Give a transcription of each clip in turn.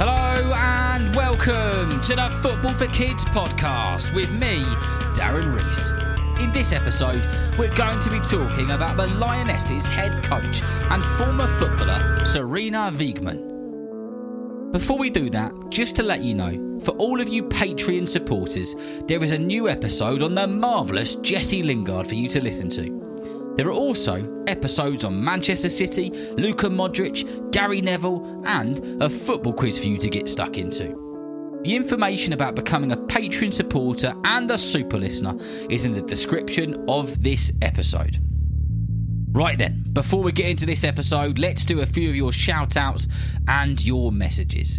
Hello and welcome to the Football for Kids podcast with me, Darren Rees. In this episode, we're going to be talking about the Lionesses' head coach and former footballer, Sarina Wiegman. Before we do that, just to let you know, for all of you Patreon supporters, there is a new episode on the marvellous Jesse Lingard for you to listen to. There are also episodes on Manchester City, Luka Modric, Gary Neville, and a football quiz for you to get stuck into. The information about becoming a Patreon supporter and a super listener is in the description of this episode. Right then, before we get into this episode, let's do a few of your shout outs and your messages.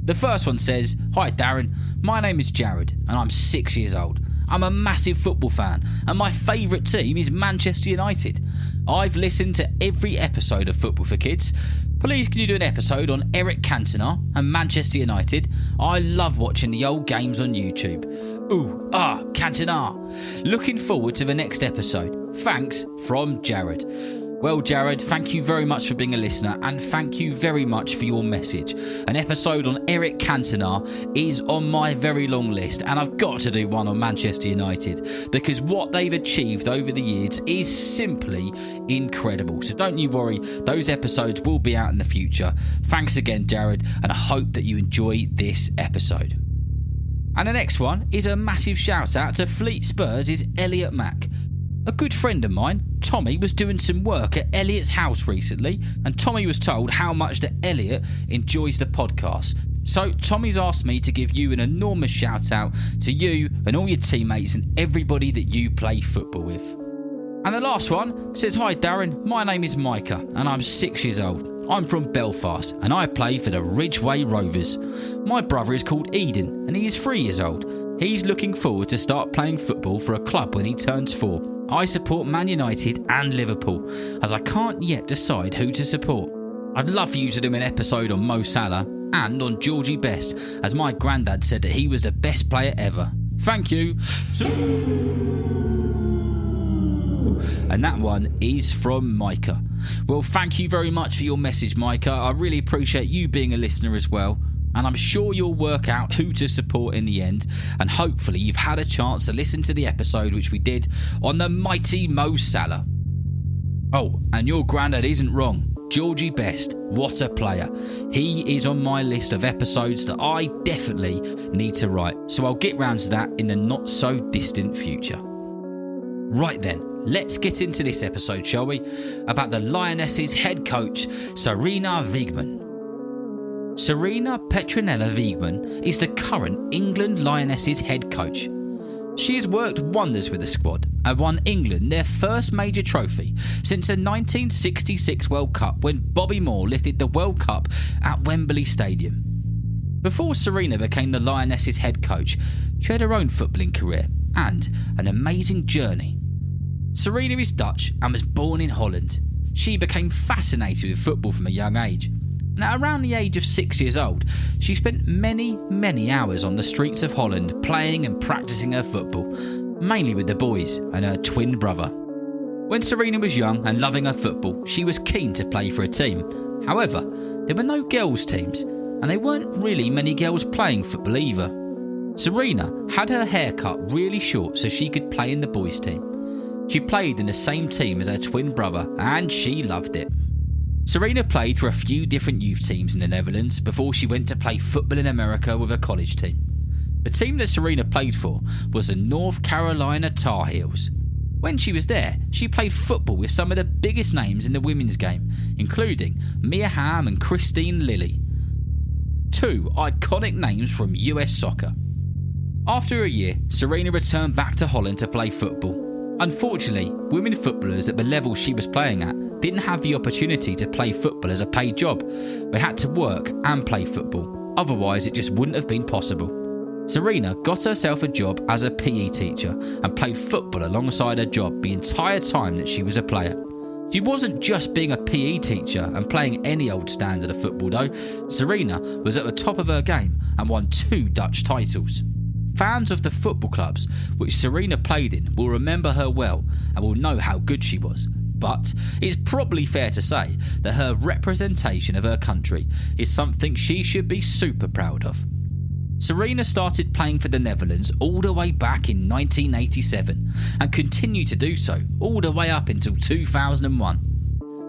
The first one says, "Hi Darren, my name is Jared and I'm 6 years old. I'm a massive football fan and my favourite team is Manchester United. I've listened to every episode of Football for Kids. Please can you do an episode on Eric Cantona and Manchester United? I love watching the old games on YouTube. Cantona. Looking forward to the next episode. Thanks, from Jared." Well, Jared, thank you very much for being a listener and thank you very much for your message. An episode on Eric Cantona is on my very long list and I've got to do one on Manchester United because what they've achieved over the years is simply incredible. So don't you worry, those episodes will be out in the future. Thanks again, Jared, and I hope that you enjoy this episode. And the next one is a massive shout out to Fleet Spurs' Elliot Mack. A good friend of mine, Tommy, was doing some work at Elliot's house recently and Tommy was told how much that Elliot enjoys the podcast. So Tommy's asked me to give you an enormous shout out to you and all your teammates and everybody that you play football with. And the last one says, "Hi Darren, my name is Micah and I'm 6 years old. I'm from Belfast and I play for the Ridgeway Rovers. My brother is called Eden and he is 3 years old. He's looking forward to start playing football for a club when he turns 4. I support Man United and Liverpool, as I can't yet decide who to support. I'd love for you to do an episode on Mo Salah and on Georgie Best, as my granddad said that he was the best player ever. Thank you." And that one is from Micah. Well, thank you very much for your message, Micah. I really appreciate you being a listener as well. And I'm sure you'll work out who to support in the end. And hopefully you've had a chance to listen to the episode which we did on the mighty Mo Salah. Oh, and your granddad isn't wrong. Georgie Best, what a player. He is on my list of episodes that I definitely need to write. So I'll get round to that in the not so distant future. Right then, let's get into this episode, shall we? About the Lionesses' head coach, Sarina Wiegman. Sarina Petronella Wiegman is the current England Lionesses' head coach. She has worked wonders with the squad and won England their first major trophy since the 1966 World Cup when Bobby Moore lifted the World Cup at Wembley Stadium. Before Sarina became the Lionesses' head coach, she had her own footballing career and an amazing journey. Sarina is Dutch and was born in Holland. She became fascinated with football from a young age. And at around the age of 6 years old, she spent many hours on the streets of Holland playing and practicing her football, mainly with the boys and her twin brother. When Sarina was young and loving her football, she was keen to play for a team. However, there were no girls' teams, and there weren't really many girls playing football either. Sarina had her hair cut really short so she could play in the boys' team. She played in the same team as her twin brother, and she loved it. Sarina played for a few different youth teams in the Netherlands before she went to play football in America with her college team. The team that Sarina played for was the North Carolina Tar Heels. When she was there, she played football with some of the biggest names in the women's game, including Mia Hamm and Christine Lilly. Two iconic names from US soccer. After a year, Sarina returned back to Holland to play football. Unfortunately, women footballers at the level she was playing at didn't have the opportunity to play football as a paid job. They had to work and play football, otherwise it just wouldn't have been possible. Sarina got herself a job as a PE teacher and played football alongside her job the entire time that she was a player. She wasn't just being a PE teacher and playing any old standard of football though. Sarina was at the top of her game and won 2 Dutch titles. Fans of the football clubs which Sarina played in will remember her well and will know how good she was. but it's probably fair to say that her representation of her country is something she should be super proud of. Sarina started playing for the Netherlands all the way back in 1987 and continued to do so all the way up until 2001.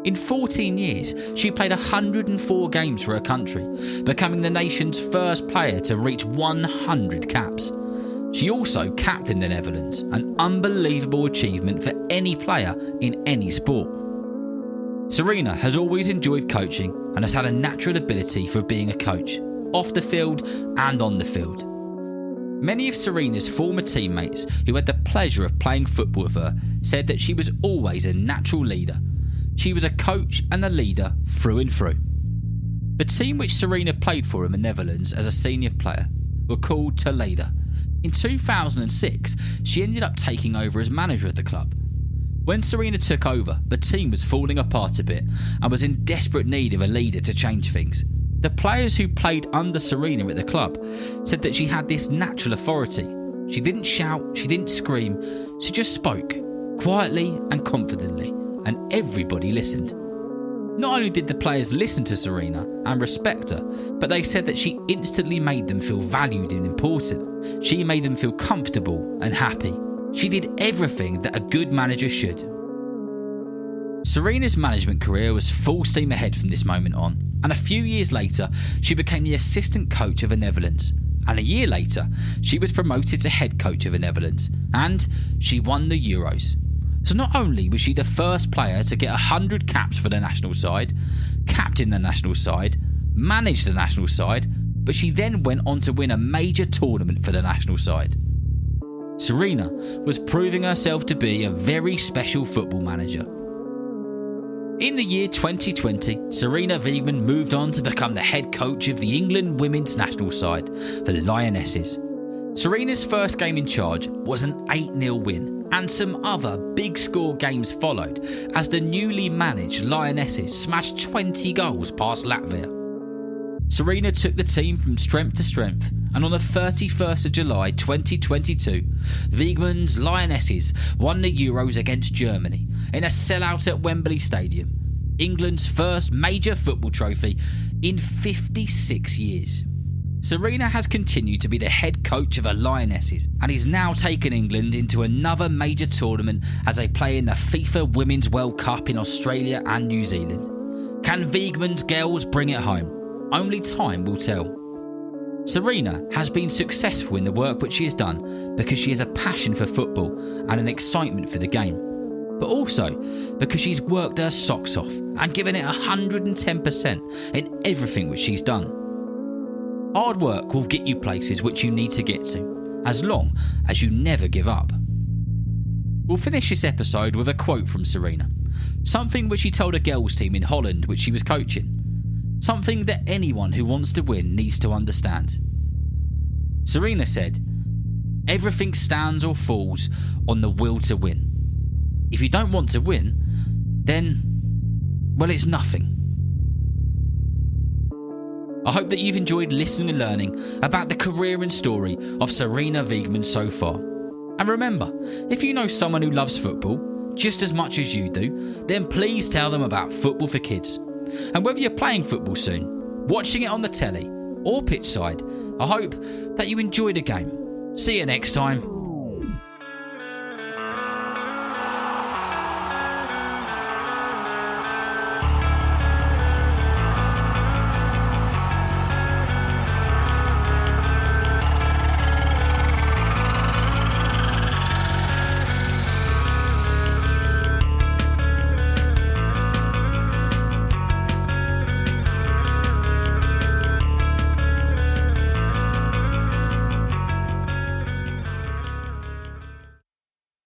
In 14 years, she played 104 games for her country, becoming the nation's first player to reach 100 caps. She also captained the Netherlands, an unbelievable achievement for any player in any sport. Sarina has always enjoyed coaching and has had a natural ability for being a coach, off the field and on the field. Many of Sarina's former teammates who had the pleasure of playing football with her said that she was always a natural leader. She was a coach and a leader through and through. The team which Sarina played for in the Netherlands as a senior player were called Toledo. In 2006, she ended up taking over as manager of the club. When Sarina took over, the team was falling apart a bit and was in desperate need of a leader to change things. The players who played under Sarina at the club said that she had this natural authority. She didn't shout, she didn't scream, she just spoke, quietly and confidently, and everybody listened. Not only did the players listen to Sarina and respect her, but they said that she instantly made them feel valued and important. She made them feel comfortable and happy. She did everything that a good manager should. Sarina's management career was full steam ahead from this moment on, and a few years later, she became the assistant coach of the Netherlands. And a year later, she was promoted to head coach of the Netherlands, and she won the Euros. So not only was she the first player to get 100 caps for the national side, captain the national side, managed the national side, but she then went on to win a major tournament for the national side. Sarina was proving herself to be a very special football manager. In the year 2020, Sarina Wiegman moved on to become the head coach of the England women's national side, the Lionesses. Sarina's first game in charge was an 8-0 win, and some other big score games followed as the newly managed Lionesses smashed 20 goals past Latvia. Sarina took the team from strength to strength, and on the 31st of July 2022, Wiegman's Lionesses won the Euros against Germany in a sellout at Wembley Stadium, England's first major football trophy in 56 years. Sarina has continued to be the head coach of the Lionesses and is now taken England into another major tournament as they play in the FIFA Women's World Cup in Australia and New Zealand. Can Wiegman's girls bring it home? Only time will tell. Sarina has been successful in the work which she has done because she has a passion for football and an excitement for the game, but also because she's worked her socks off and given it 110% in everything which she's done. Hard work will get you places which you need to get to, as long as you never give up. We'll finish this episode with a quote from Sarina, something which she told a girls' team in Holland which she was coaching, something that anyone who wants to win needs to understand. Sarina said, "Everything stands or falls on the will to win. If you don't want to win, then, well, it's nothing." I hope that you've enjoyed listening and learning about the career and story of Sarina Wiegman so far. And remember, if you know someone who loves football just as much as you do, then please tell them about Football for Kids. And whether you're playing football soon, watching it on the telly, or pitch side, I hope that you enjoy the game. See you next time.